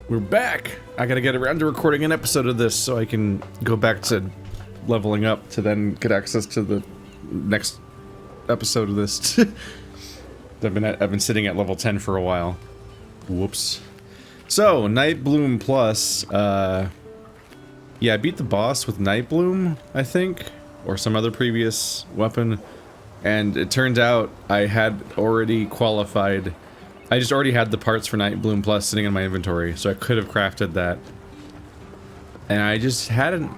We're back! I gotta get around to recording an episode of this so I can go back to leveling up to then get access to the next episode of this. I've been sitting at level 10 for a while. Whoops. So, Night Bloom Plus, yeah, I beat the boss with Night Bloom, I think, or some other previous weapon, and it turned out I had already qualified. I just already had the parts for Night Bloom Plus sitting in my inventory, so I could have crafted that. And I just hadn't.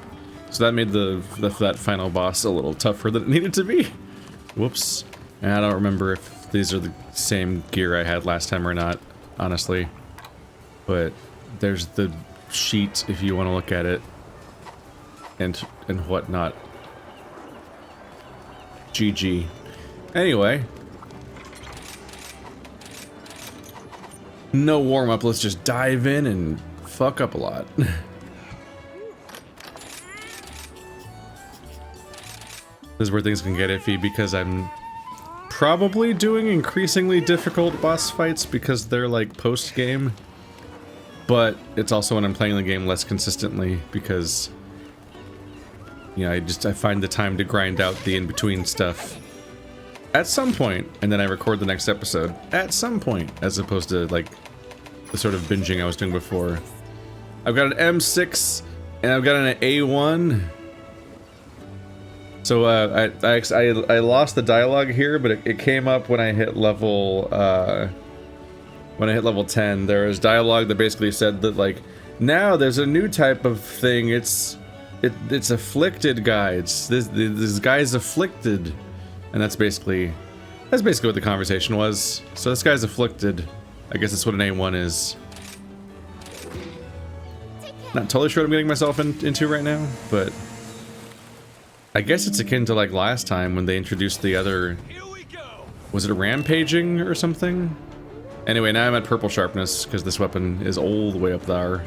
So that made that final boss a little tougher than it needed to be. Whoops. And I don't remember if these are the same gear I had last time or not, honestly. But there's the sheet if you want to look at it. And whatnot. GG. Anyway. No warm-up, let's just dive in and fuck up a lot. This is where things can get iffy because I'm probably doing increasingly difficult boss fights because they're like post-game. But it's also when I'm playing the game less consistently because, you know, I find the time to grind out the in-between stuff at some point, and then I record the next episode at some point, as opposed to like the sort of binging I was doing before. I've got an M6 and I've got an A1. So I lost the dialogue here, but it came up when I hit level 10. There was dialogue that basically said that like, now there's a new type of thing. It's afflicted guides. This guy's afflicted. And that's basically what the conversation was. So this guy's afflicted. I guess that's what an A1 is. Not totally sure what I'm getting myself into right now, but I guess it's akin to like last time when they introduced the other. Was it a rampaging or something? Anyway, now I'm at purple sharpness because this weapon is all the way up there.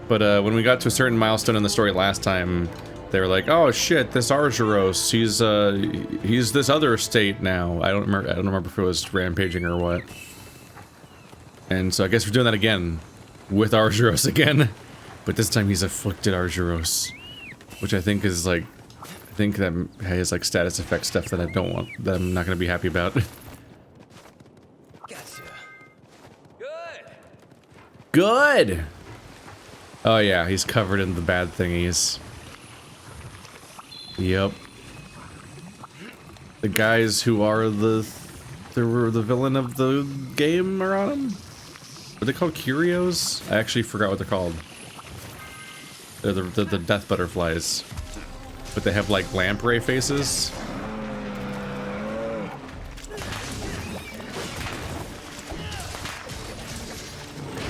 But when we got to a certain milestone in the story last time, they were like, "Oh shit, this Arzuros, he's this other state now." I don't remember if it was rampaging or what. And so I guess we're doing that again with Arzuros again, but this time he's afflicted Arzuros, which I think is like, I think that has like status effect stuff that I don't want, that I'm not gonna be happy about. Gotcha. Good. Good. Oh yeah, he's covered in the bad thingies. Yep. The guys who are the villain of the game are on him? Are they called curios? I actually forgot what they're called. They're the death butterflies. But they have like lamprey faces.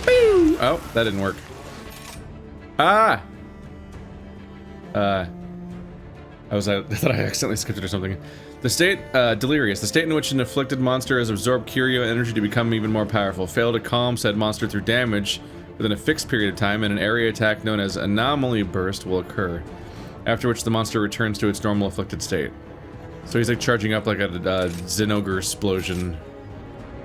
Boo! Oh, that didn't work. Ah! I thought I accidentally skipped it or something. The state, delirious. The state in which an afflicted monster has absorbed curio energy to become even more powerful. Fail to calm said monster through damage within a fixed period of time, and an area attack known as Anomaly Burst will occur. After which the monster returns to its normal afflicted state. So he's like charging up like a Zinogre explosion.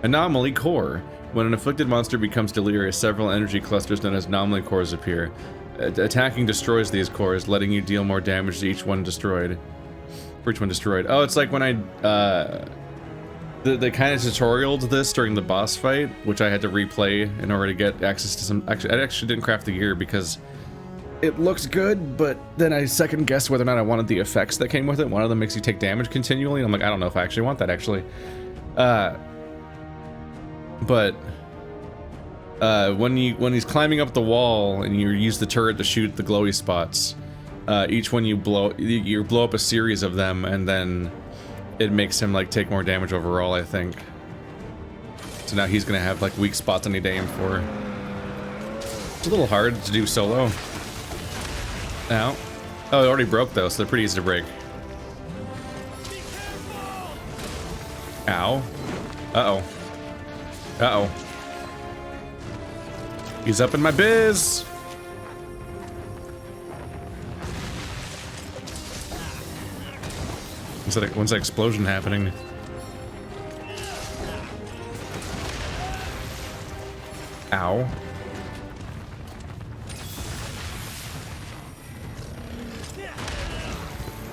Anomaly Core. When an afflicted monster becomes delirious, several energy clusters known as Anomaly Cores appear. Attacking destroys these cores, letting you deal more damage to each one destroyed. For each one destroyed. Oh, it's like when they kind of tutorialed this during the boss fight, which I had to replay in order to get access to some. Actually, I actually didn't craft the gear because it looks good, but then I second guessed whether or not I wanted the effects that came with it. One of them makes you take damage continually, and I'm like, I don't know if I actually want that actually. But when he's climbing up the wall and you use the turret to shoot the glowy spots, each one you blow up a series of them, and then it makes him like take more damage overall, I think. So now he's gonna have like weak spots I need to aim for. It's a little hard to do solo. Ow. Oh, it already broke though, so they're pretty easy to break. Ow. Uh-oh. Uh-oh. He's up in my biz! When's that explosion happening? Ow.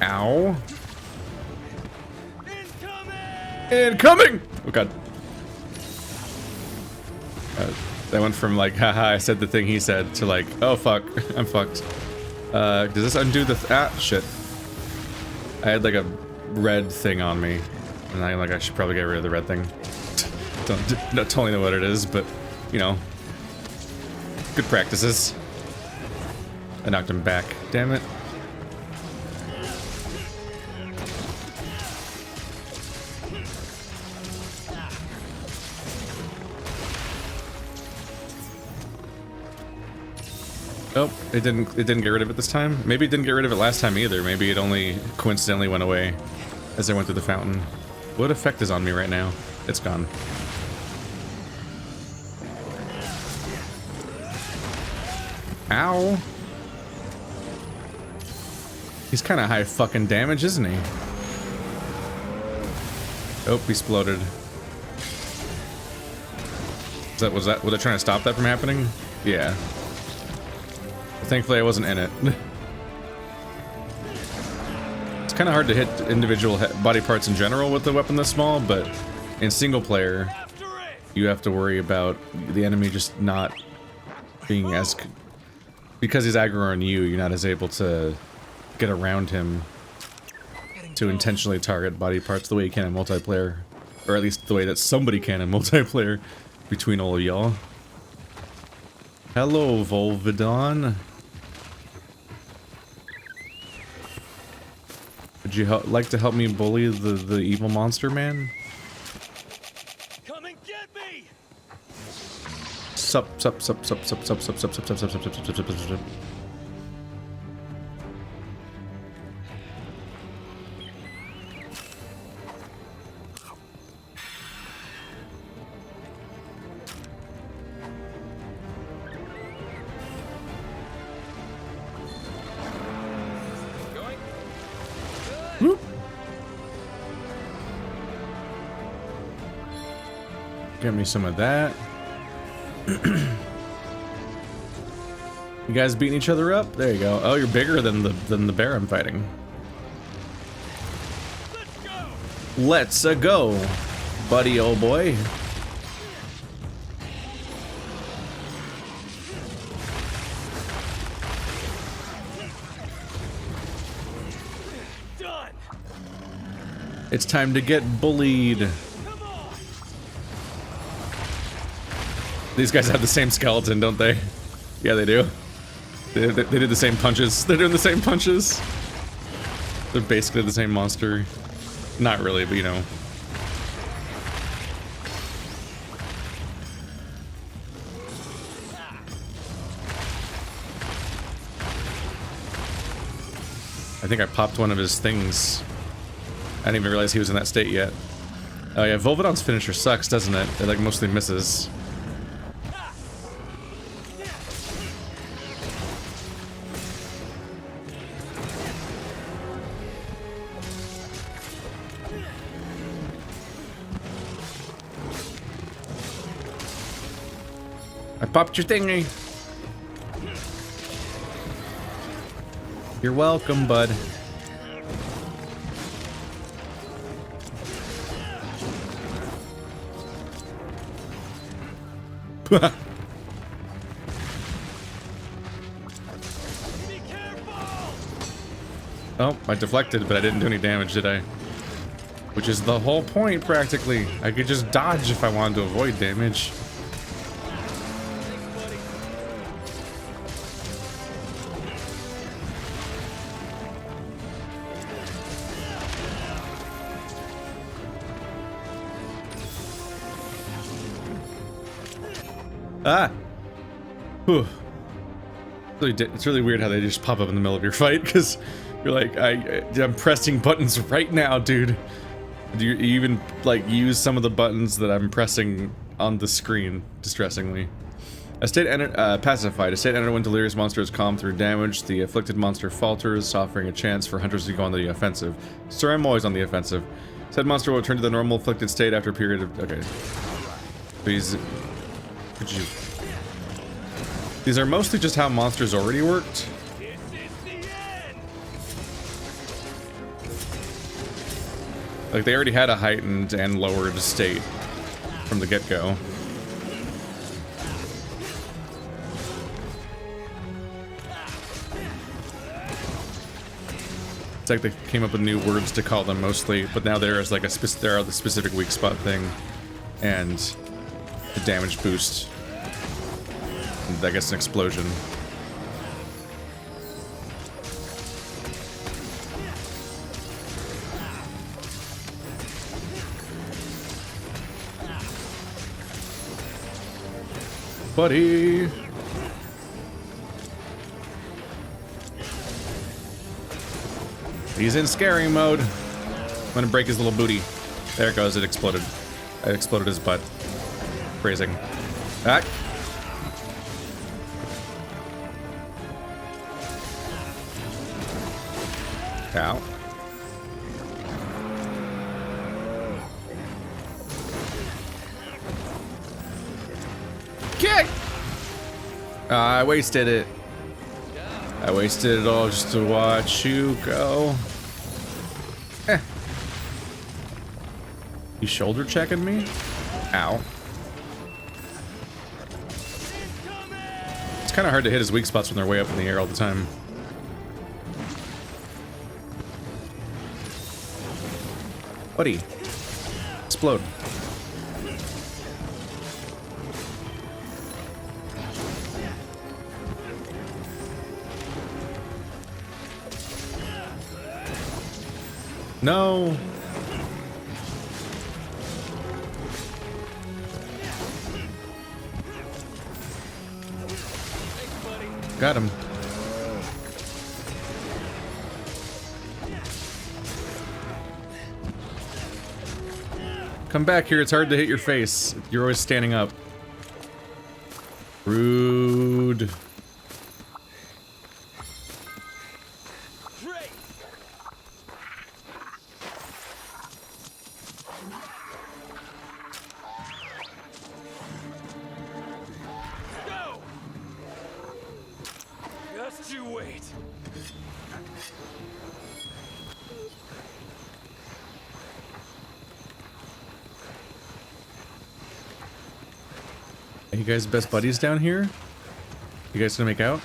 Ow. Incoming! Oh god. That went from like, haha, I said the thing he said, to like, oh fuck, I'm fucked. Does this undo the shit. I had like a red thing on me, and I should probably get rid of the red thing. Don't totally know what it is, but, you know. Good practices. I knocked him back, damn it. Oh, it didn't get rid of it this time. Maybe it didn't get rid of it last time either. Maybe it only coincidentally went away as I went through the fountain. What effect is on me right now? It's gone. Ow. He's kind of high fucking damage, isn't he? Oh, he exploded. Was they trying to stop that from happening? Yeah. Thankfully, I wasn't in it. It's kind of hard to hit individual body parts in general with the weapon this small, but in single player, you have to worry about the enemy just not being as... Because he's aggro on you, you're not as able to get around him to intentionally target body parts the way you can in multiplayer. Or at least the way that somebody can in multiplayer between all of y'all. Hello, Volvidon. Would you like to help me bully the evil monster man? Come and get me! Sup. Whoop. Get me some of that. You guys beating each other up? There you go. Oh, you're bigger than the bear I'm fighting. Let's go, buddy, old boy. Done. It's time to get bullied. These guys have the same skeleton, don't they? Yeah, they do. They did the same punches. They're doing the same punches. They're basically the same monster. Not really, but you know. I think I popped one of his things. I didn't even realize he was in that state yet. Oh yeah, Volvidon's finisher sucks, doesn't it? It like mostly misses. I popped your thingy. You're welcome, bud. Oh, I deflected, but I didn't do any damage, did I? Which is the whole point, practically. I could just dodge if I wanted to avoid damage. Ah! Whew. It's really weird how they just pop up in the middle of your fight, because you're like, I'm pressing buttons right now, dude. Do you even, like, use some of the buttons that I'm pressing on the screen, distressingly. A state pacified. A state entered when delirious monster is calmed through damage. The afflicted monster falters, offering a chance for hunters to go on the offensive. Sir, I'm always on the offensive. Said monster will return to the normal afflicted state after a period of... Okay. So he's... Could you? These are mostly just how monsters already worked. This is the end. Like, they already had a heightened and lowered state from the get-go. It's like they came up with new words to call them mostly, but now there is like there are the specific weak spot thing and the damage boost. And I guess an explosion. Buddy! He's in scary mode. I'm gonna break his little booty. There it goes, it exploded. It exploded his butt. Phrasing. Ah! Ow. Kick! I wasted it. I wasted it all just to watch you go. Eh. You shoulder checking me? Ow. It's kind of hard to hit his weak spots when they're way up in the air all the time. Buddy. Explode. No. Got him. Come back here, it's hard to hit your face. You're always standing up. Rude. You guys best buddies down here? You guys gonna make out?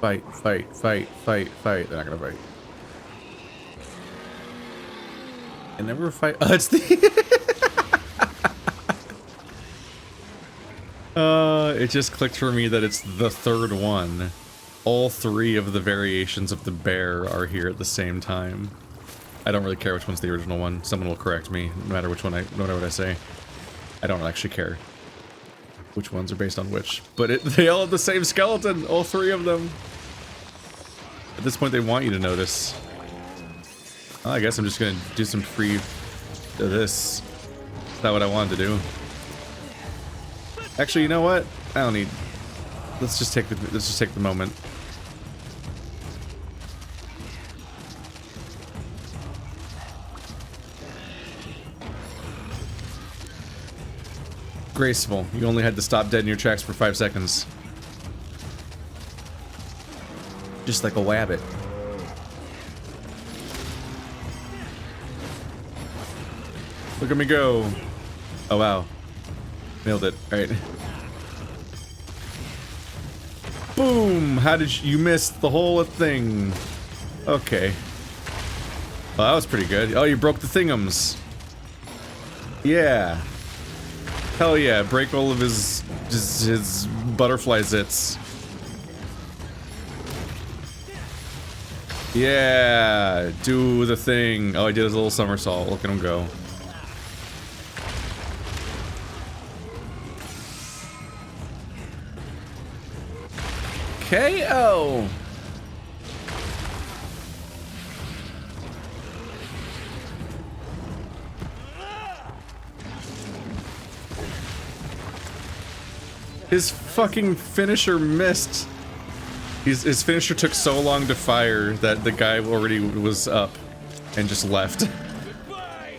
Fight, fight, fight, fight, fight. They're not gonna fight. I never fight. Oh, it's the it just clicked for me that it's the third one. All three of the variations of the bear are here at the same time. I don't really care which one's the original one. Someone will correct me, no matter which one whatever I say. I don't actually care which ones are based on which. But they all have the same skeleton, all three of them. At this point, they want you to notice. Well, I guess I'm just gonna do some free of this. That's not what I wanted to do. Actually, you know what? I don't need. Let's just take the moment. Graceful. You only had to stop dead in your tracks for 5 seconds. Just like a wabbit. Look at me go. Oh wow. Nailed it. Alright. Boom! How did you miss the whole thing? Okay. Well, that was pretty good. Oh, you broke the thingums. Yeah. Hell yeah, break all of his butterfly zits. Yeah, do the thing. Oh, he did his little somersault. Look at him go. KO! His fucking finisher missed. His finisher took so long to fire that the guy already was up and just left. Goodbye.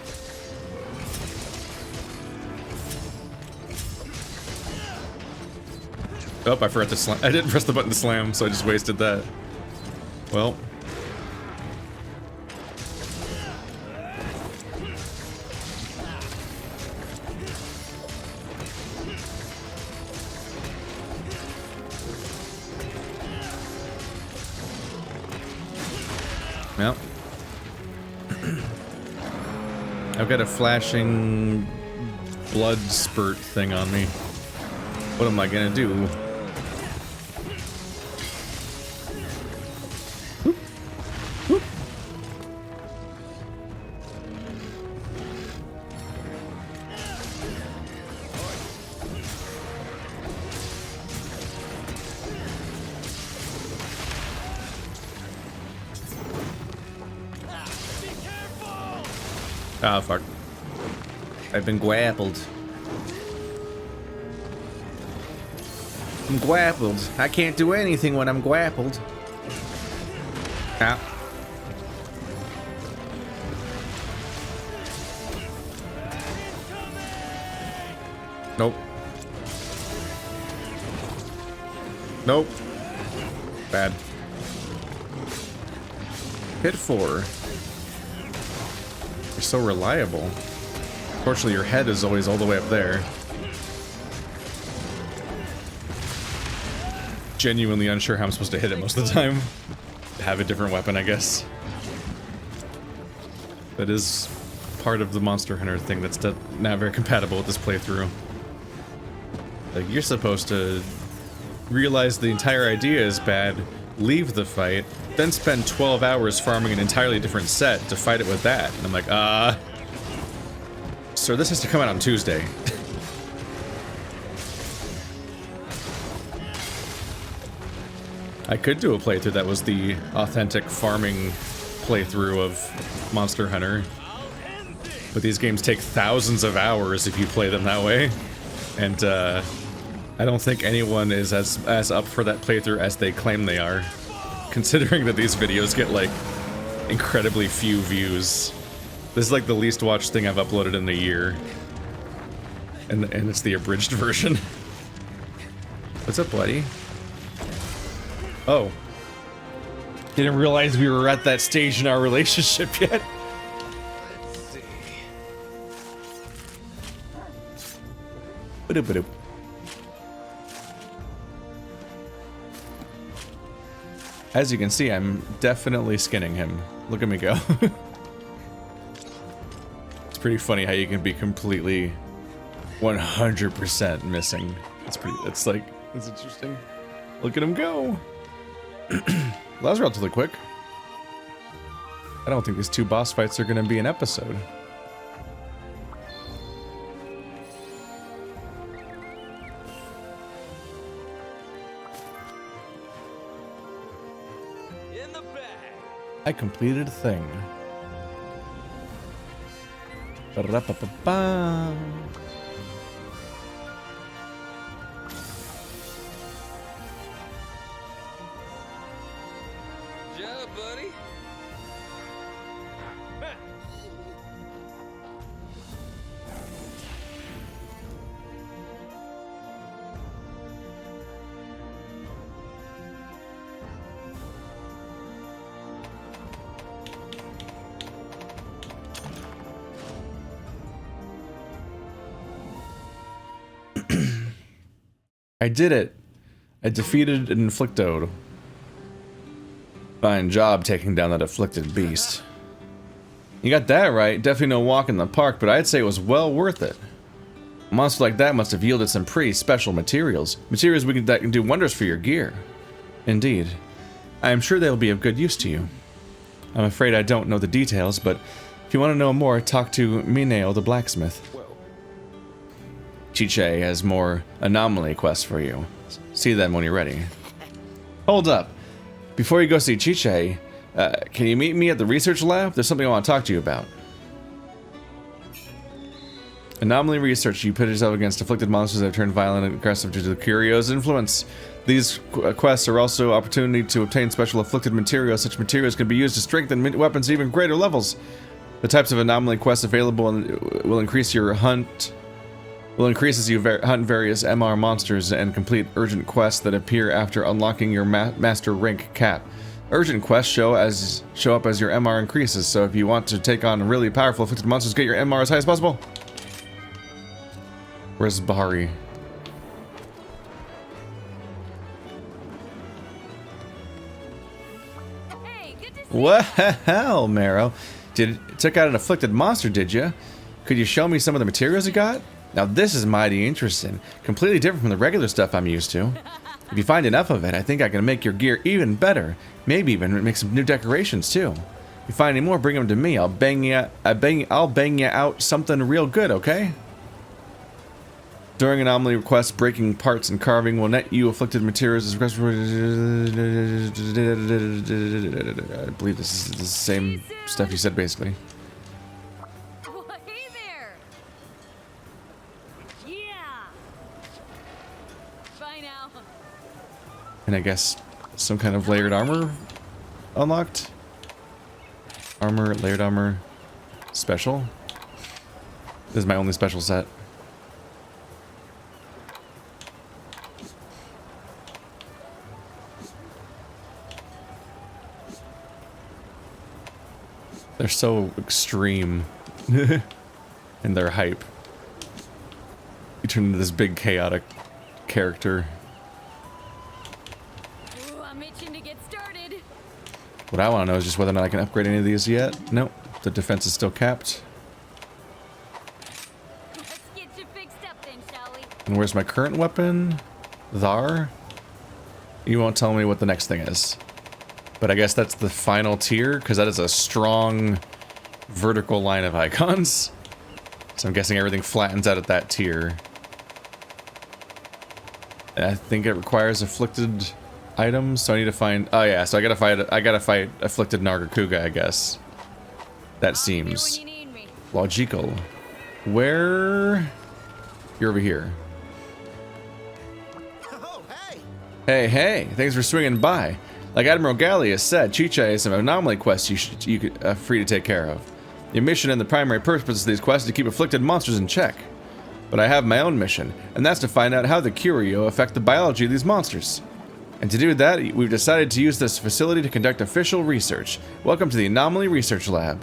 Oh, I forgot to slam. I didn't press the button to slam, so I just wasted that. Well. Well. I've got a flashing blood spurt thing on me. What am I gonna do? Whoop. Whoop. Be careful. Ah, fuck. I've been grappled. I'm grappled. I can't do anything when I'm grappled. Ah. Nope. Nope. Bad. Hit 4. You're so reliable. Fortunately, your head is always all the way up there. Genuinely unsure how I'm supposed to hit it most of the time. Have a different weapon, I guess. That is part of the Monster Hunter thing that's not very compatible with this playthrough. Like, you're supposed to realize the entire idea is bad, leave the fight, then spend 12 hours farming an entirely different set to fight it with that. And I'm like, sir, this has to come out on Tuesday. I could do a playthrough that was the authentic farming playthrough of Monster Hunter. But these games take thousands of hours if you play them that way. And I don't think anyone is as up for that playthrough as they claim they are. Considering that these videos get like incredibly few views. This is like the least watched thing I've uploaded in a year. And it's the abridged version. What's up, buddy? Oh. Didn't realize we were at that stage in our relationship yet. Let's see. Ba-doop-ba-doop. As you can see, I'm definitely skinning him. Look at me go. It's pretty funny how you can be completely 100% missing. It's interesting. Look at him go. That was relatively quick. I don't think these 2 boss fights are going to be an episode. In the bag. I completed a thing. Ba-da-ba-ba-ba. Job, buddy. I did it. I defeated an Afflicted. Fine job taking down that afflicted beast. You got that right. Definitely no walk in the park, but I'd say it was well worth it. A monster like that must have yielded some pretty special materials. Materials that can do wonders for your gear. Indeed. I am sure they'll be of good use to you. I'm afraid I don't know the details, but if you want to know more, talk to Mineo the blacksmith. Chiche has more anomaly quests for you. See them when you're ready. Hold up. Before you go see Chiche, can you meet me at the research lab? There's something I want to talk to you about. Anomaly Research. You pit yourself against afflicted monsters that have turned violent and aggressive due to the Curio's influence. These quests are also an opportunity to obtain special afflicted materials. Such materials can be used to strengthen weapons to even greater levels. The types of anomaly quests available will increase your hunt. Will increase as you hunt various MR monsters and complete urgent quests that appear after unlocking your master rank cap. Urgent quests show up as your MR increases. So if you want to take on really powerful afflicted monsters, get your MR as high as possible. Where's Bahari? Hey, good to see Well, Marrow. Took out an afflicted monster, did you? Could you show me some of the materials you got? Now this is mighty interesting. Completely different from the regular stuff I'm used to. If you find enough of it, I think I can make your gear even better. Maybe even make some new decorations too. If you find any more, bring them to me. I'll bang you out something real good, okay? During anomaly requests, breaking parts and carving will net you afflicted materials as request. I believe this is the same stuff you said, basically. Well, hey there. Yeah. Bye now. And I guess some kind of layered armor unlocked. Armor, layered armor, special. This is my only special set. They're so extreme in their hype. You turn into this big chaotic character. Ooh, I'm itching to get started. What I want to know is just whether or not I can upgrade any of these yet. Nope, the defense is still capped. Let's get you fixed up then, shall we? And where's my current weapon? Thar? You won't tell me what the next thing is. But I guess that's the final tier, because that is a strong vertical line of icons. So I'm guessing everything flattens out at that tier. And I think it requires afflicted items, so I need to find... Oh yeah, so I gotta fight afflicted Nargacuga, I guess. That seems Here when you need me. logical. Where... You're over here. Oh, hey! Hey, thanks for swinging by. Like Admiral Gallius said, Chicha has some anomaly quests you could free to take care of. Your mission and the primary purpose of these quests is to keep afflicted monsters in check. But I have my own mission, and that's to find out how the Curio affect the biology of these monsters. And to do that, we've decided to use this facility to conduct official research. Welcome to the Anomaly Research Lab.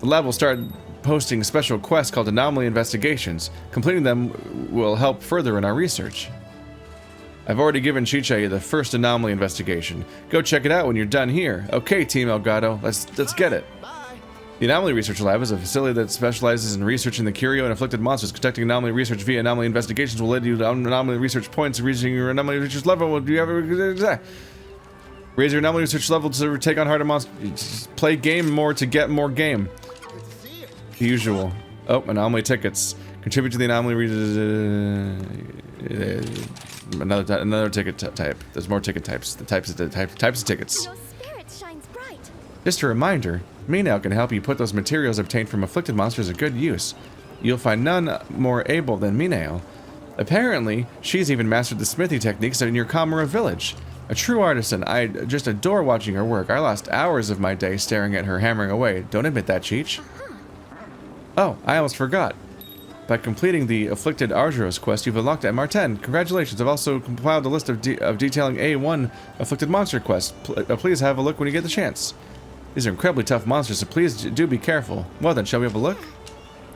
The lab will start posting special quests called Anomaly Investigations. Completing them will help further in our research. I've already given Chicha the first anomaly investigation. Go check it out when you're done here. Okay, Team Elgado, let's get it. Bye! The Anomaly Research Lab is a facility that specializes in researching the Curio and afflicted monsters. Conducting anomaly research via anomaly investigations will lead you to anomaly research points. Reaching your anomaly research level will you ever raise your anomaly research level to take on harder monsters. Play game more to get more game. Good to see you. The usual. Oh, anomaly tickets. Contribute to the anomaly another ticket type. There's more ticket types. The types of tickets. Your spirit shines bright. Just a reminder, Minao can help you put those materials obtained from afflicted monsters to good use. You'll find none more able than Minao. Apparently, she's even mastered the smithy techniques in your Kamura village. A true artisan, I just adore watching her work. I lost hours of my day staring at her hammering away. Don't admit that, Cheech. Oh, I almost forgot. By completing the Afflicted Arzuros quest, you've unlocked MR10. Congratulations, I've also compiled a list of detailing A1 Afflicted Monster quests. Please have a look when you get the chance. These are incredibly tough monsters, so please do be careful. Well then, shall we have a look?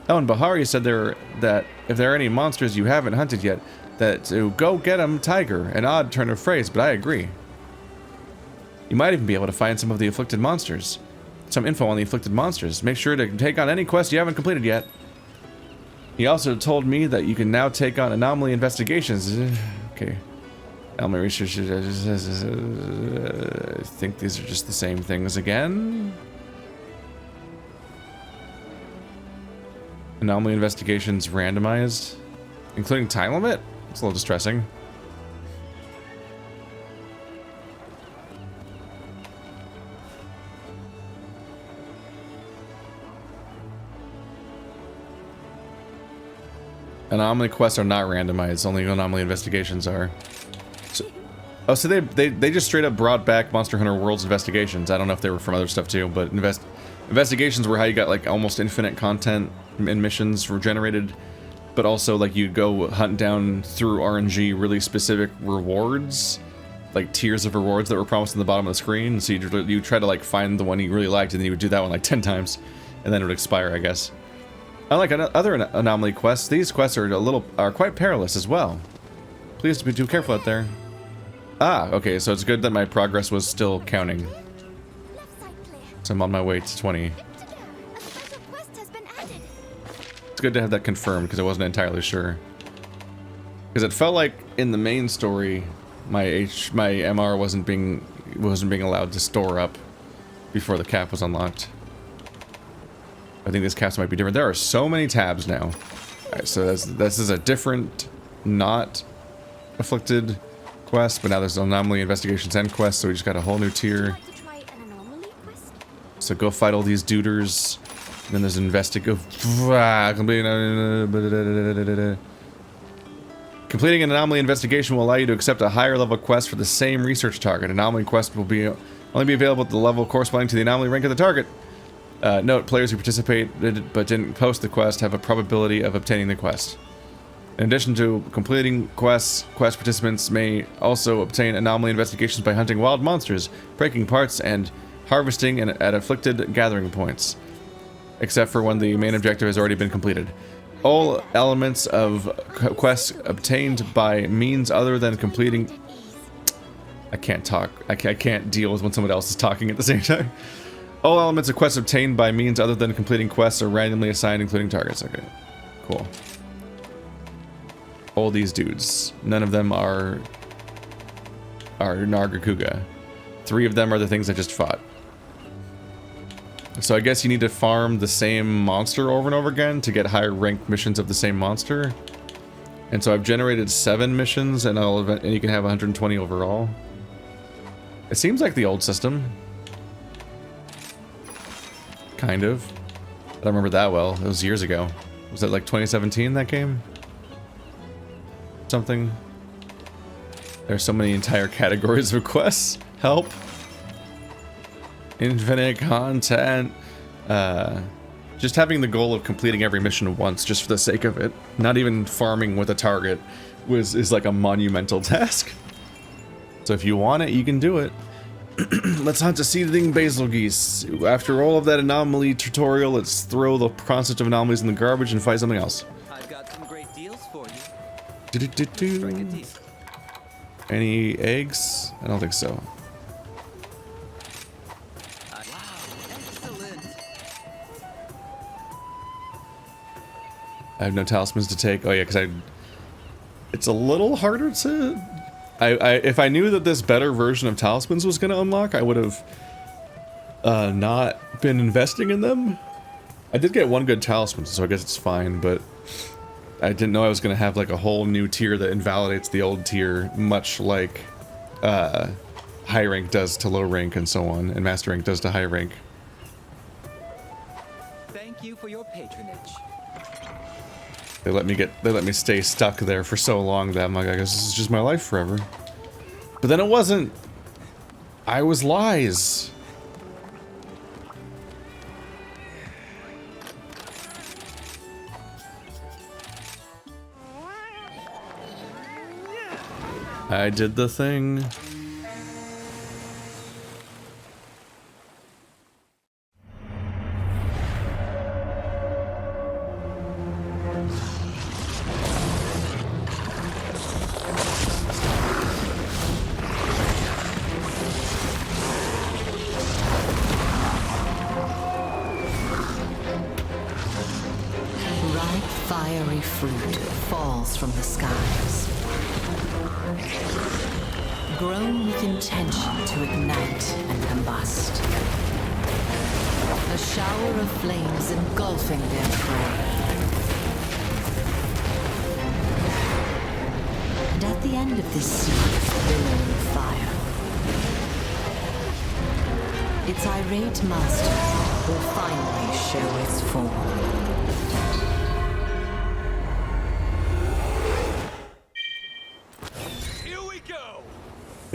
Oh, and Bahari said that if there are any monsters you haven't hunted yet, that to go get them, Tiger. An odd turn of phrase, but I agree. You might even be able to find some of the Afflicted monsters. Some info on the Afflicted monsters. Make sure to take on any quest you haven't completed yet. He also told me that you can now take on Anomaly Investigations. Okay. Anomaly Research... I think these are just the same things again. Anomaly Investigations randomized. Including time limit? It's a little distressing. Anomaly quests are not randomized, only Anomaly Investigations are. So they just straight up brought back Monster Hunter World's Investigations. I don't know if they were from other stuff too, but Investigations were how you got like almost infinite content and missions were generated, but also like you go hunt down through RNG really specific rewards, like tiers of rewards that were promised on the bottom of the screen. So you try to like find the one you really liked, and then you would do that one like 10 times, and then it would expire, I guess. Unlike other Anomaly quests, these quests are quite perilous as well. Please be too careful out there. Ah, okay, so it's good that my progress was still counting. Left side clear. So I'm on my way to 20. Good to go. A special quest has been added. It's good to have that confirmed because I wasn't entirely sure. Because it felt like in the main story, my MR wasn't being allowed to store up before the cap was unlocked. I think these caps might be different. There are so many tabs now. Alright, so this is a different, not Afflicted quest, but now there's Anomaly Investigations and quest, so we just got a whole new tier. Would you like to try an anomaly quest? So go fight all these duders. And then there's completing an Anomaly Investigation will allow you to accept a higher level quest for the same research target. Anomaly quest will only be available at the level corresponding to the anomaly rank of the target. Note, players who participated but didn't post the quest have a probability of obtaining the quest. In addition to completing quests, quest participants may also obtain Anomaly Investigations by hunting wild monsters, breaking parts, and harvesting at Afflicted gathering points, except for when the main objective has already been completed. All elements of quests obtained by means other than completing... I can't talk. I can't deal with when someone else is talking at the same time. All elements of quests obtained by means other than completing quests are randomly assigned, including targets. Okay, cool. All these dudes. None of them are Nargacuga. 3 of them are the things I just fought. So I guess you need to farm the same monster over and over again to get higher ranked missions of the same monster. And so I've generated 7 missions, and you can have 120 overall. It seems like the old system. Kind of. I don't remember that well. It was years ago. Was that like 2017, that game? Something. There's so many entire categories of quests. Help. Infinite content. Just having the goal of completing every mission once, just for the sake of it, not even farming with a target, is like a monumental task. So if you want it, you can do it. Let's hunt a Seething Bazelgeuse. After all of that anomaly tutorial, let's throw the concept of anomalies in the garbage and fight something else. I've got some great deals for you. Do-do-do-do. Any eggs? I don't think so. Wow, excellent. I have no talismans to take. Oh yeah, because it's a little harder to... if I knew that this better version of talismans was going to unlock, I would have not been investing in them. I did get 1 good talisman, so I guess it's fine, but I didn't know I was going to have like a whole new tier that invalidates the old tier, much like high rank does to low rank and so on, and master rank does to high rank. Thank you for your patronage. They let me stay stuck there for so long that I'm like, I guess this is just my life forever. But then it wasn't. I was lies. I did the thing. Fiery fruit falls from the skies, grown with intention to ignite and combust. A shower of flames engulfing their prey. And at the end of this sea of billowing fire, its irate master will finally show its form.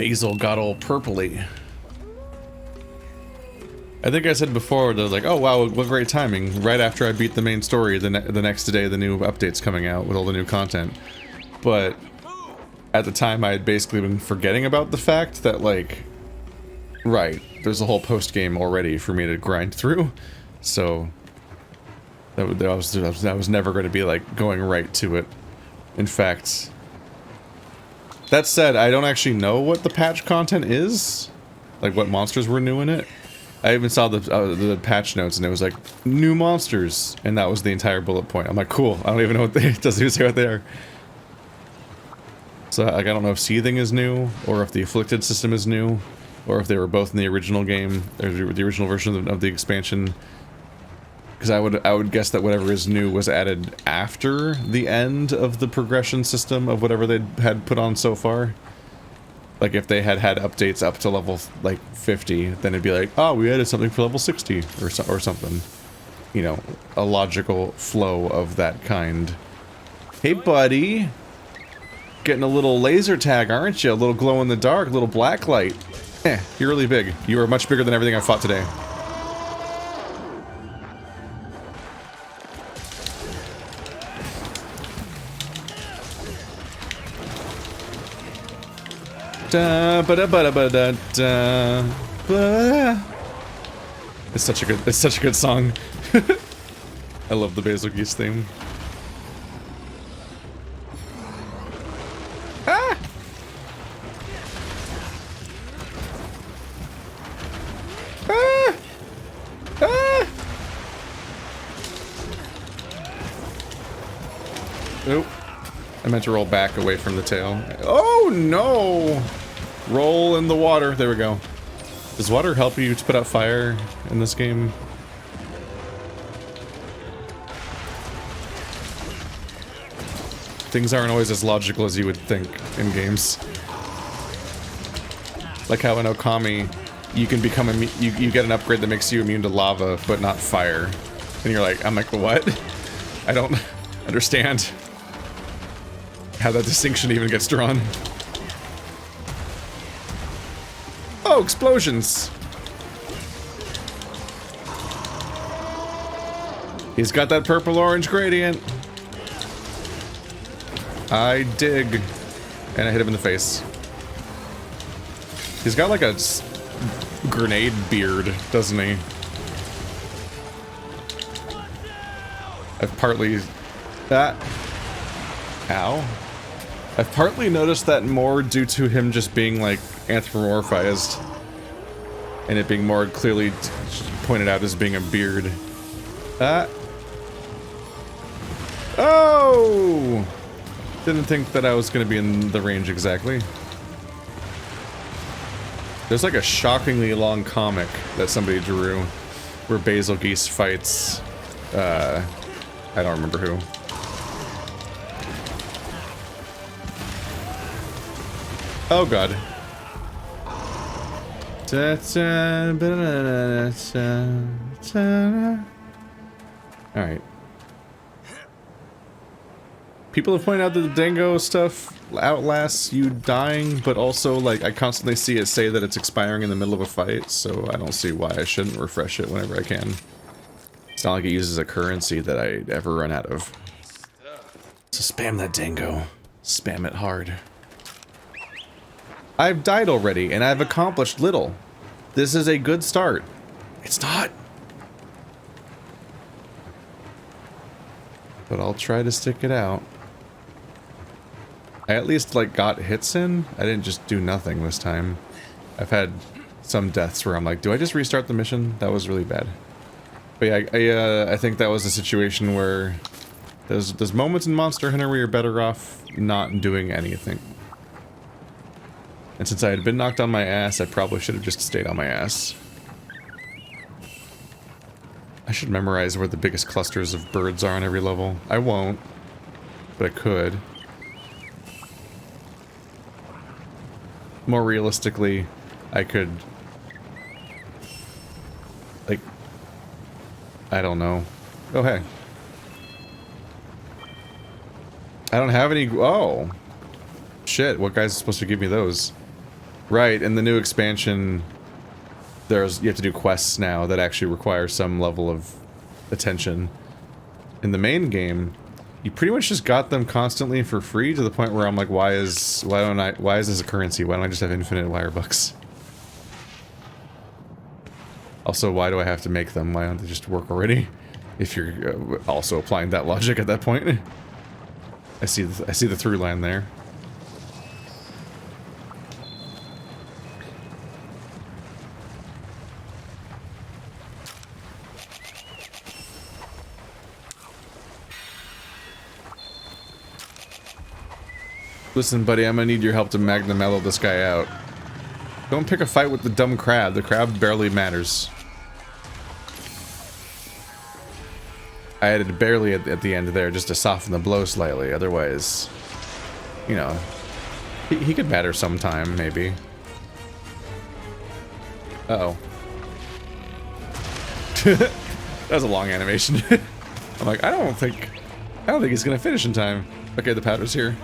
Basil got all purpley. I think I said before that, like, oh wow, what great timing. Right after I beat the main story, the next day the new update's coming out with all the new content. But at the time I had basically been forgetting about the fact that, like, right, there's a whole post-game already for me to grind through. So that was never going to be, like, going right to it. In fact, that said, I don't actually know what the patch content is. Like, what monsters were new in it. I even saw the patch notes and it was like, new monsters. And that was the entire bullet point. I'm like, cool. I don't even know what it doesn't even say what they are. So, like, I don't know if Seething is new, or if the Afflicted system is new, or if they were both in the original game, or the original version of the expansion. Because I would guess that whatever is new was added after the end of the progression system of whatever they had put on so far. Like, if they had updates up to level, like, 50, then it'd be like, oh, we added something for level 60, or something. You know, a logical flow of that kind. Hey, buddy! Getting a little laser tag, aren't you? A little glow in the dark, a little black light. You're really big. You are much bigger than everything I fought today. Da ba da ba da ba da da ba. It's such a good song. I love the Bazelgeuse theme. Ah! Ah! Ah! Nope. I meant to roll back away from the tail. Oh no! Roll in the water. There we go. Does water help you to put out fire in this game? Things aren't always as logical as you would think in games. Like how in Okami, you can become you get an upgrade that makes you immune to lava, but not fire. And you're like, I'm like, what? I don't understand how that distinction even gets drawn. Oh, explosions! He's got that purple-orange gradient. I dig. And I hit him in the face. He's got like a grenade beard, doesn't he? I've partly... Ow. I've partly noticed that more due to him just being, like, anthropomorphized. And it being more clearly pointed out as being a beard. Oh! Didn't think that I was going to be in the range exactly. There's like a shockingly long comic that somebody drew where Bazelgeuse fights, I don't remember who. Oh god. Alright. People have pointed out that the Dango stuff outlasts you dying, but also, like, I constantly see it say that it's expiring in the middle of a fight, so I don't see why I shouldn't refresh it whenever I can. It's not like it uses a currency that I ever run out of. So spam that Dango. Spam it hard. I've died already, and I've accomplished little. This is a good start. It's not. But I'll try to stick it out. I at least, like, got hits in. I didn't just do nothing this time. I've had some deaths where I'm like, do I just restart the mission? That was really bad. But yeah, I think that was a situation where there's moments in Monster Hunter where you're better off not doing anything. And since I had been knocked on my ass, I probably should have just stayed on my ass. I should memorize where the biggest clusters of birds are on every level. I won't, but I could. More realistically, I could... like... I don't know. Oh, hey. I don't have any... Oh! Shit, what guy's supposed to give me those? Right, in the new expansion, you have to do quests now that actually require some level of attention. In the main game, you pretty much just got them constantly for free to the point where I'm like, why is this a currency? Why don't I just have infinite Wirebugs? Also, why do I have to make them? Why don't they just work already? If you're also applying that logic at that point. I see the through line there. Listen, buddy, I'm gonna need your help to Magna mellow this guy out. Don't pick a fight with the dumb crab. The crab barely matters. I added barely at the end there just to soften the blow slightly. Otherwise, you know, he could matter sometime, maybe. Uh-oh. That was a long animation. I'm like, I don't think he's gonna finish in time. Okay, the powder's here.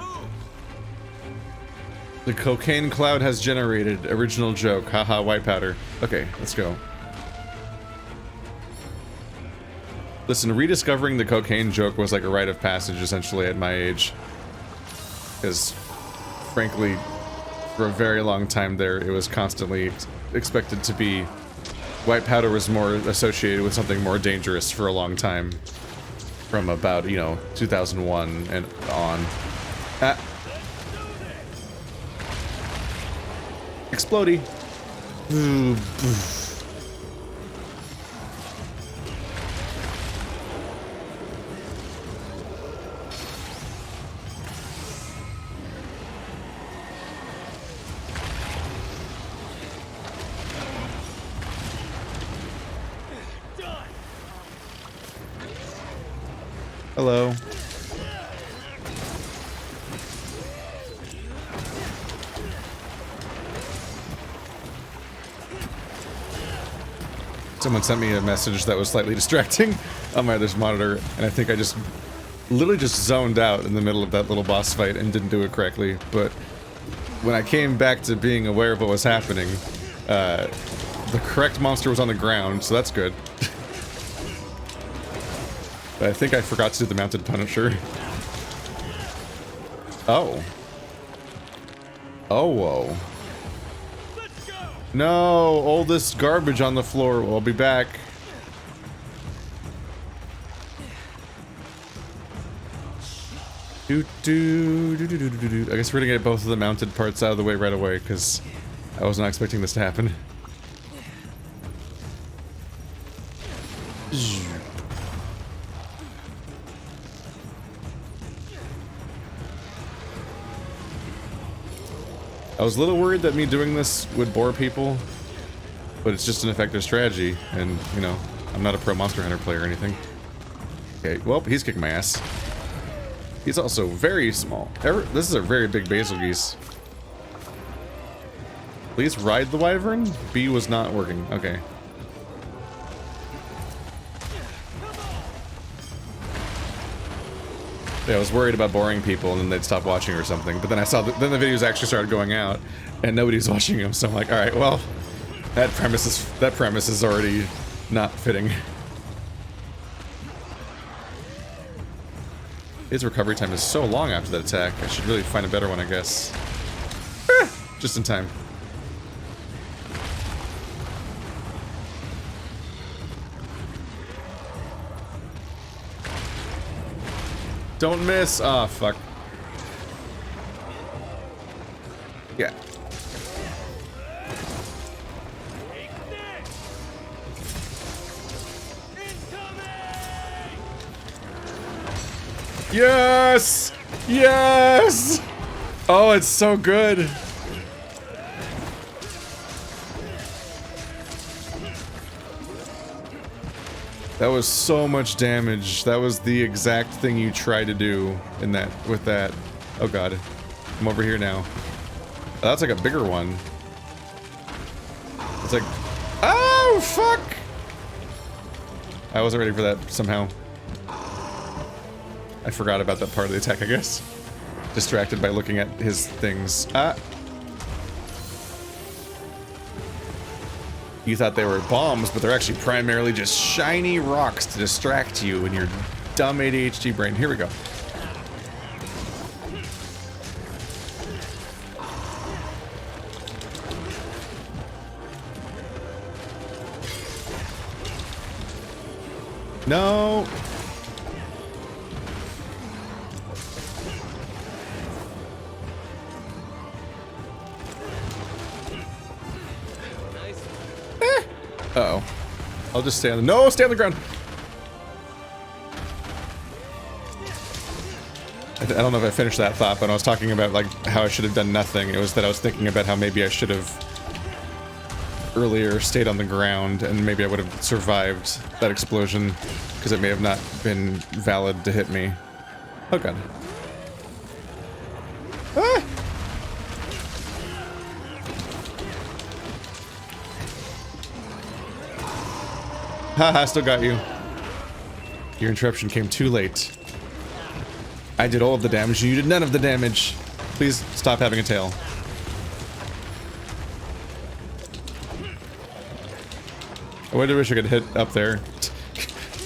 The cocaine cloud has generated. Original joke. Haha, white powder. Okay, let's go. Listen, rediscovering the cocaine joke was like a rite of passage, essentially, at my age. Because, frankly, for a very long time there, it was constantly expected to be... White powder was more associated with something more dangerous for a long time. From about, you know, 2001 and on. Explodey. Hello. Someone sent me a message that was slightly distracting on my other monitor, and I think I just literally just zoned out in the middle of that little boss fight and didn't do it correctly. But when I came back to being aware of what was happening, the correct monster was on the ground, so that's good. But I think I forgot to do the mounted Punisher. Oh. Oh, whoa. No, all this garbage on the floor. I'll be back. I guess we're gonna get both of the mounted parts out of the way right away, because I was not expecting this to happen. I was a little worried that me doing this would bore people, but it's just an effective strategy, and, you know, I'm not a pro Monster Hunter player or anything. Okay, well, he's kicking my ass. He's also very small. This is a very big Bazelgeuse. Please ride the wyvern? B was not working. Okay. Yeah, I was worried about boring people and then they'd stop watching or something. But then I saw then the videos actually started going out and nobody's watching them. So I'm like, all right, well, that premise is already not fitting. His recovery time is so long after that attack. I should really find a better one, I guess. Just in time. Don't miss! Ah, oh, fuck. Yeah. Yes! Yes! Oh, it's so good! That was so much damage. That was the exact thing you try to do in that, with that. Oh god. I'm over here now. Oh, that's like a bigger one. It's like, oh fuck! I wasn't ready for that somehow. I forgot about that part of the attack, I guess. Distracted by looking at his things. Ah! you thought they were bombs, but they're actually primarily just shiny rocks to distract you in your dumb ADHD brain. Here we go. No. Uh-oh. I'll just stay on the... No, stay on the ground! I don't know if I finished that thought, but I was talking about, like, how I should have done nothing. It was that I was thinking about how maybe I should have earlier stayed on the ground, and maybe I would have survived that explosion, because it may have not been valid to hit me. Oh, God. Ah! Haha, still got you. Your interruption came too late. I did all of the damage, you did none of the damage. Please stop having a tail. I really wish I could hit up there.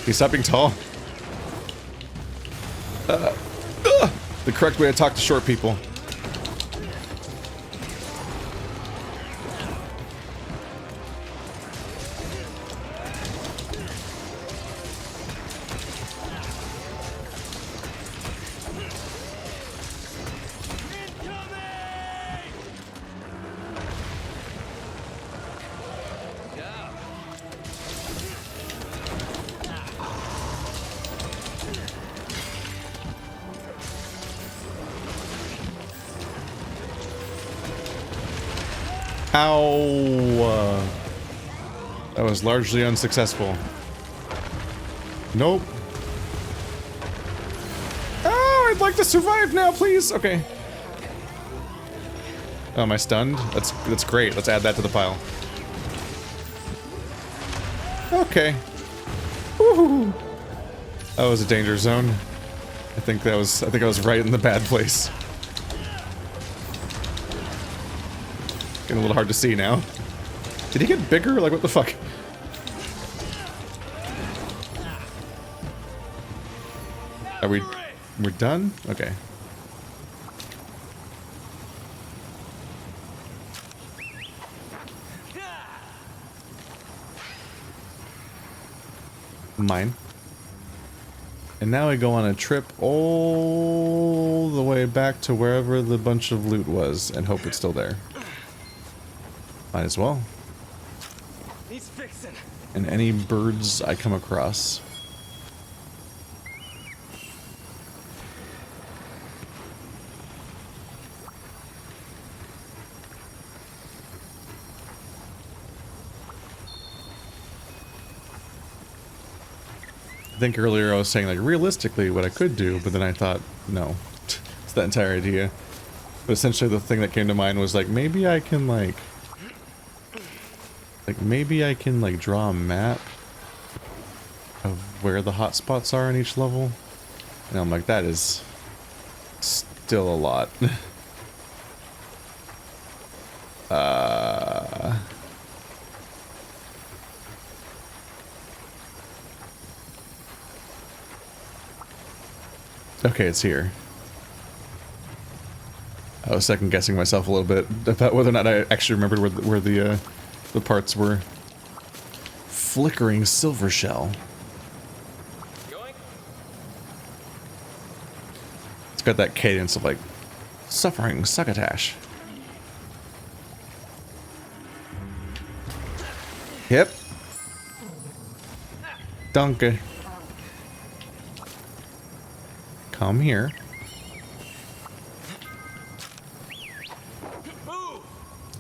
He's stop being tall. The correct way to talk to short people. Ow! That was largely unsuccessful. Nope. Oh, I'd like to survive now, please. Okay. Oh, am I stunned? That's great. Let's add that to the pile. Okay. Woohoo! That was a danger zone. I think I was right in the bad place. Getting a little hard to see now. Did he get bigger? Like, what the fuck? Are we're done? Okay. Mine. And now we go on a trip all the way back to wherever the bunch of loot was and hope it's still there. Might as well. He's fixing. And any birds I come across. I think earlier I was saying, like, realistically what I could do, but then I thought, no. It's that entire idea. But essentially the thing that came to mind was, like, maybe I can, like, draw a map of where the hotspots are in each level. And I'm like, that is still a lot. Okay, it's here. I was second guessing myself a little bit about whether or not I actually remembered where the parts were. Flickering silver shell. It's got that cadence of, like, suffering succotash. Yep. Danke. Come here.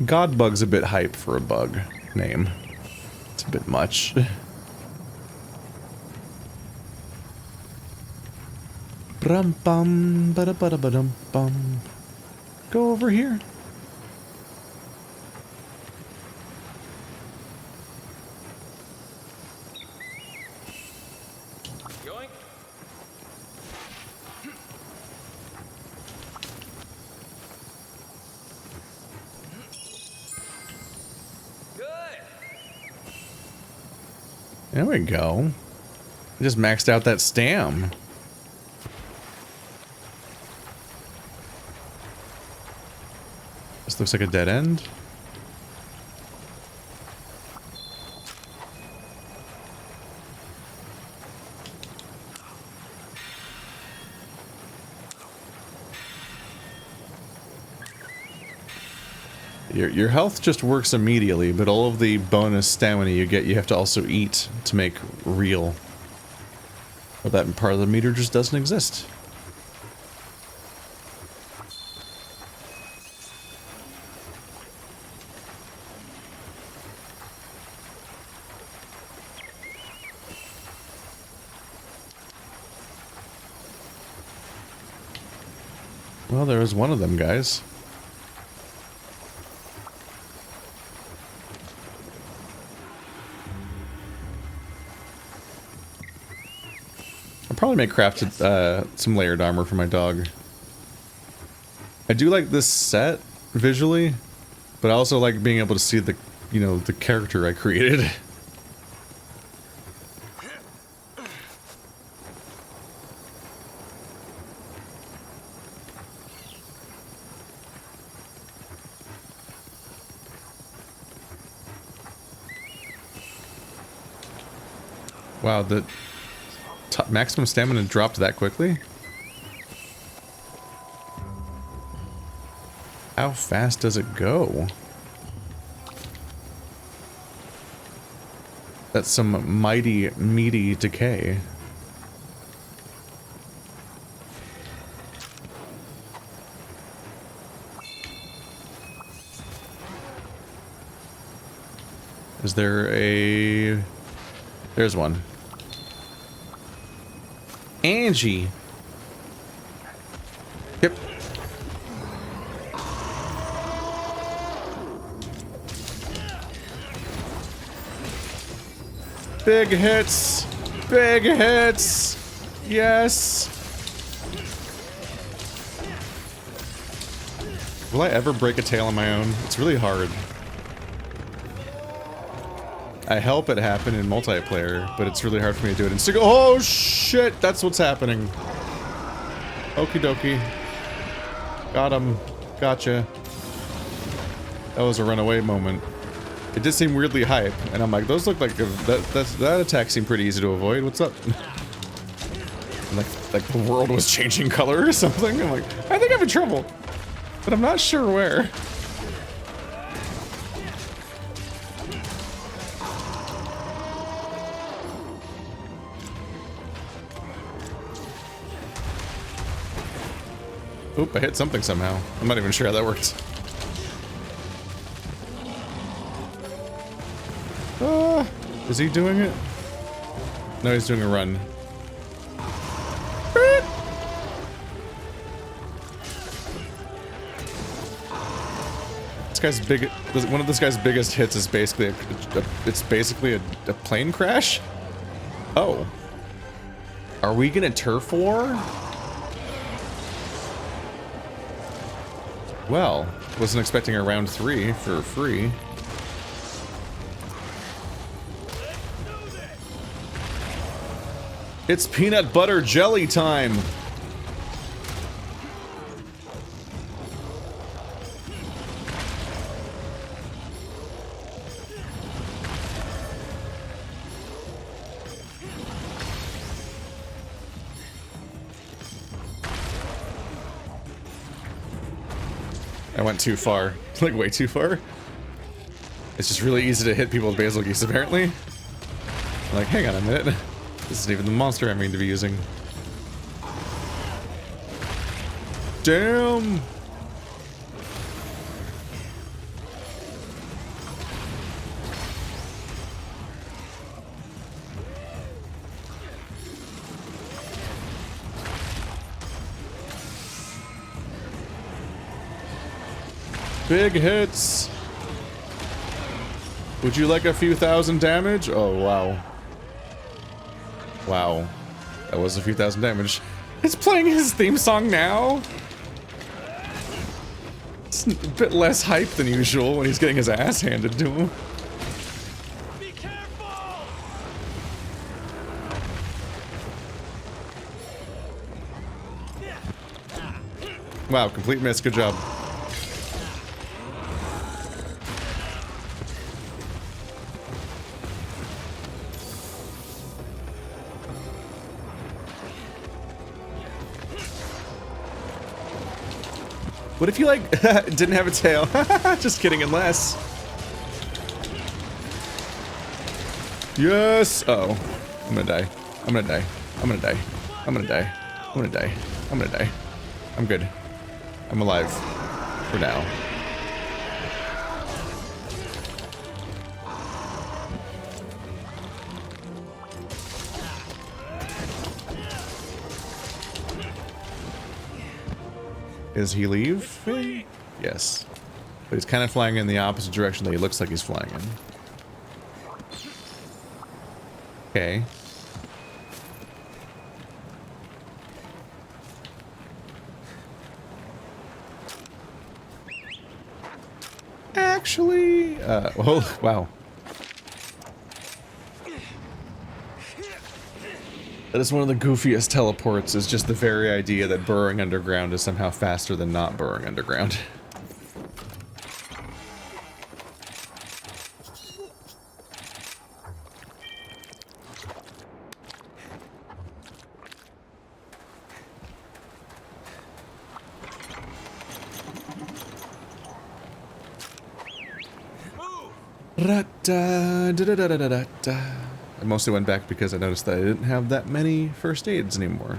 Godbug's a bit hype for a bug name. It's a bit much. Brum bum ba da ba da ba dum bum. Go over here. There we go. I just maxed out that stam. This looks like a dead end. Your health just works immediately, but all of the bonus stamina you get, you have to also eat to make real. Or that part of the meter just doesn't exist. Well, there was one of them, guys. I'll probably make crafted some layered armor for my dog. I do like this set visually, but I also like being able to see the, you know, the character I created. Wow, the maximum stamina dropped that quickly? How fast does it go? That's some mighty, meaty decay. Is there a... There's one. Angie. Yep. Big hits. Big hits. Yes. Will I ever break a tail on my own? It's really hard. I help it happen in multiplayer, but it's really hard for me to do it in single. Oh shit, that's what's happening. Okie dokie. Got him. Gotcha. That was a runaway moment. It did seem weirdly hype, and I'm like, those look like that attack seemed pretty easy to avoid. What's up? like the world was changing color or something. I'm like, I think I'm in trouble, but I'm not sure where. Oop, I hit something somehow. I'm not even sure how that worked. Is he doing it? No, he's doing a run. This guy's big. One of this guy's biggest hits is basically a plane crash. Oh, are we gonna turf war? Well, wasn't expecting a round 3 for free. It's peanut butter jelly time. I went too far. Like, way too far. It's just really easy to hit people with Bazelgeuse, apparently. I'm like, hang on a minute. This isn't even the monster I mean to be using. Damn! Big hits! Would you like a few thousand damage? Oh, wow. Wow. That was a few thousand damage. It's playing his theme song now? It's a bit less hype than usual when he's getting his ass handed to him. Be careful! Wow, complete miss. Good job. What if you, like, didn't have a tail? Just kidding, unless... Yes! Uh oh. I'm gonna die. I'm gonna die. I'm gonna die. I'm gonna die. I'm gonna die. I'm gonna die. I'm good. I'm alive. For now. Is he leaving? Yes. But he's kind of flying in the opposite direction that he looks like he's flying in. Okay. Actually, oh, wow. That is one of the goofiest teleports, is just the very idea that burrowing underground is somehow faster than not burrowing underground. I mostly went back because I noticed that I didn't have that many first aids anymore.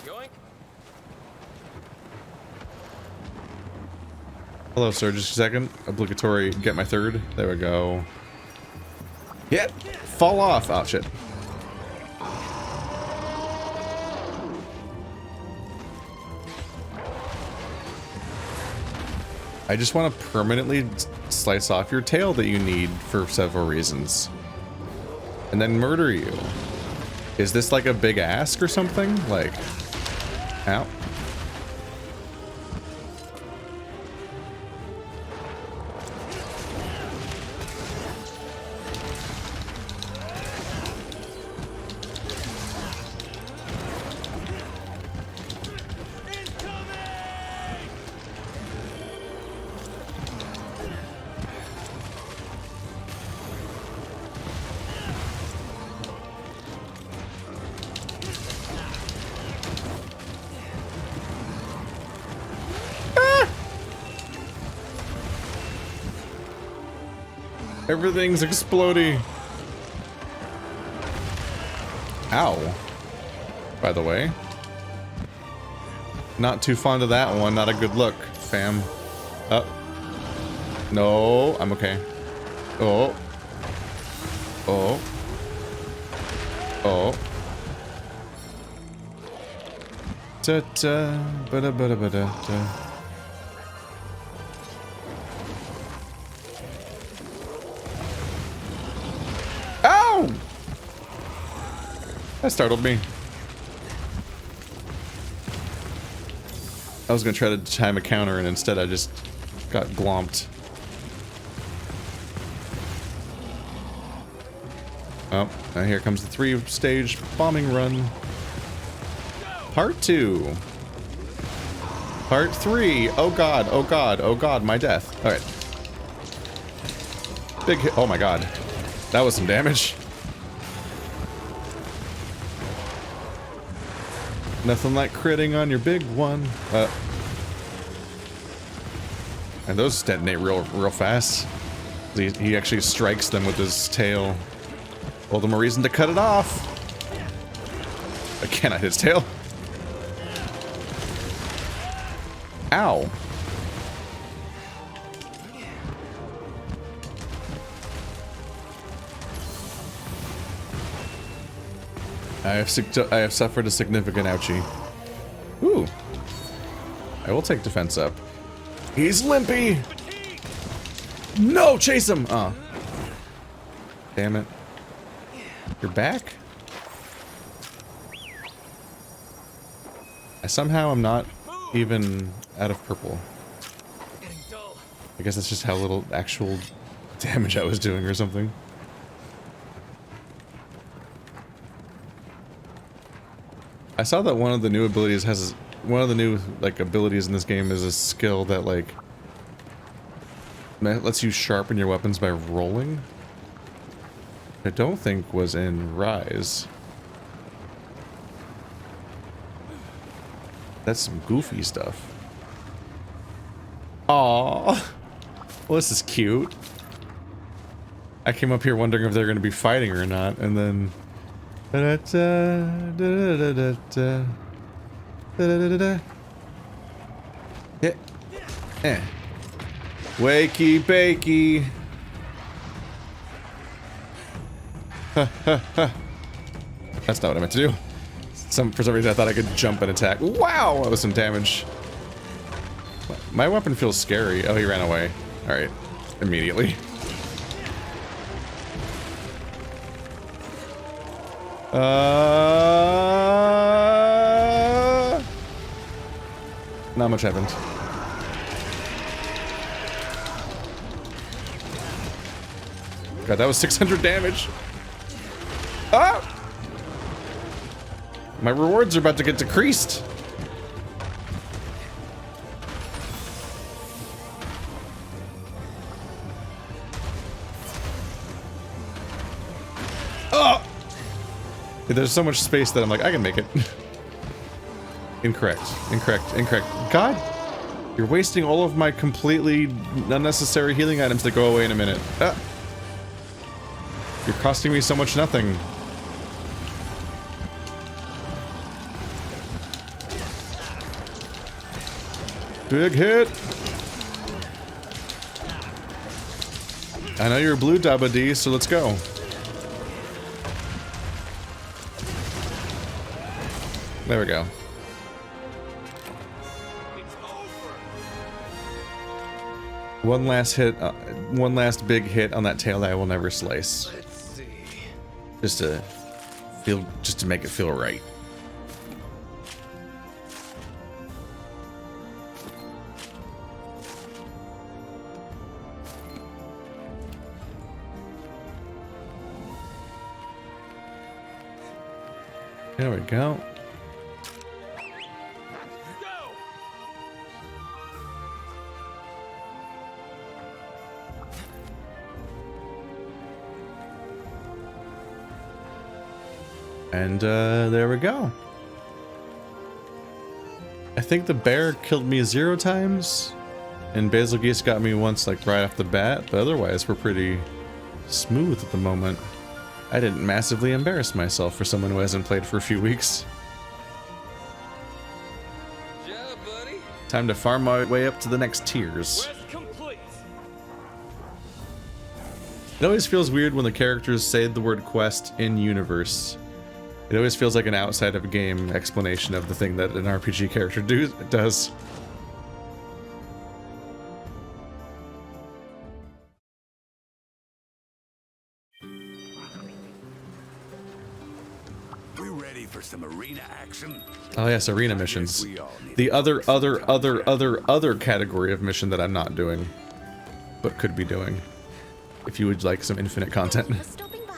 Yoink. Hello, sir. Just a second. Obligatory. Get my third. There we go. Yeah. Fall off. Oh, shit. I just want to permanently slice off your tail that you need for several reasons. And then murder you. Is this like a big ask or something? Like, ow. Everything's exploding. Ow. By the way. Not too fond of that one. Not a good look, fam. Oh. No, I'm okay. Oh. Oh. Oh. Ta-ta. Ba-da-ba-da-ba-da-da. That startled me. I was gonna try to time a counter and instead I just got glomped. Oh, now here comes the 3-stage bombing run. Part 2. Part 3. Oh god, oh god, oh god, my death. Alright. Big hit. Oh my god. That was some damage. Nothing like critting on your big one. And those detonate real fast. He actually strikes them with his tail. Told him a reason to cut it off. I cannot hit his tail. Ow. I have suffered a significant ouchie. Ooh. I will take defense up. He's limpy! No! Chase him! Oh. Damn it. You're back? I somehow am not even out of purple. I guess that's just how little actual damage I was doing or something. I saw that one of the new abilities has one of the new like abilities in this game is a skill that like lets you sharpen your weapons by rolling. I don't think was in Rise. That's some goofy stuff. Aww. Well, this is cute. I came up here wondering if they're going to be fighting or not, and then... Yeah. Eh. Wakey bakey. That's not what I meant to do. For some reason I thought I could jump and attack. Wow, that was some damage. My weapon feels scary. Oh, he ran away. Alright. Immediately. Not much happened. God, that was 600 damage. Ah! My rewards are about to get decreased. Oh! There's so much space that I'm like, I can make it. Incorrect. Incorrect. Incorrect. God! You're wasting all of my completely unnecessary healing items that go away in a minute. Ah! You're costing me so much nothing. Big hit! I know you're a blue Dabba D, so let's go. There we go. One last hit, one last big hit on that tail that I will never slice. Let's see. Just to make it feel right. There we go. And there we go. I think the bear killed me 0 times, and Bazelgeuse got me once, like right off the bat, but otherwise we're pretty smooth at the moment. I didn't massively embarrass myself for someone who hasn't played for a few weeks. Yeah, buddy. Time to farm my way up to the next tiers. Quest complete. It always feels weird when the characters say the word quest in universe. It always feels like an outside of game explanation of the thing that an RPG character does. We ready for some arena action? Oh yes, arena missions. The other category of mission that I'm not doing, but could be doing. If you would like some infinite content. For stopping by.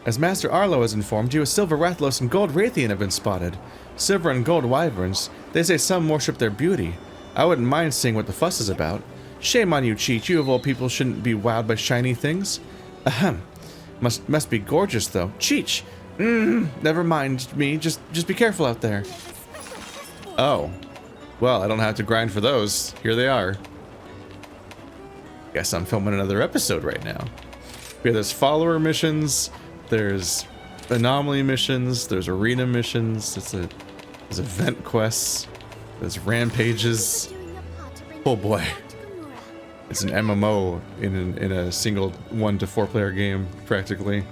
As Master Arlo has informed you, a silver Rathlos and gold Raytheon have been spotted. Silver and gold wyverns. They say some worship their beauty. I wouldn't mind seeing what the fuss is about. Shame on you, Cheech. You of all people shouldn't be wowed by shiny things. Ahem. Must be gorgeous though. Cheech. Never mind me. Just be careful out there. Oh. Well, I don't have to grind for those. Here they are. Guess I'm filming another episode right now. Yeah, there's follower missions, there's anomaly missions, there's arena missions, there's event quests, there's rampages. Doing your part to bring Oh boy. back to Kamura. It's an MMO in a single 1 to 4 player game, practically.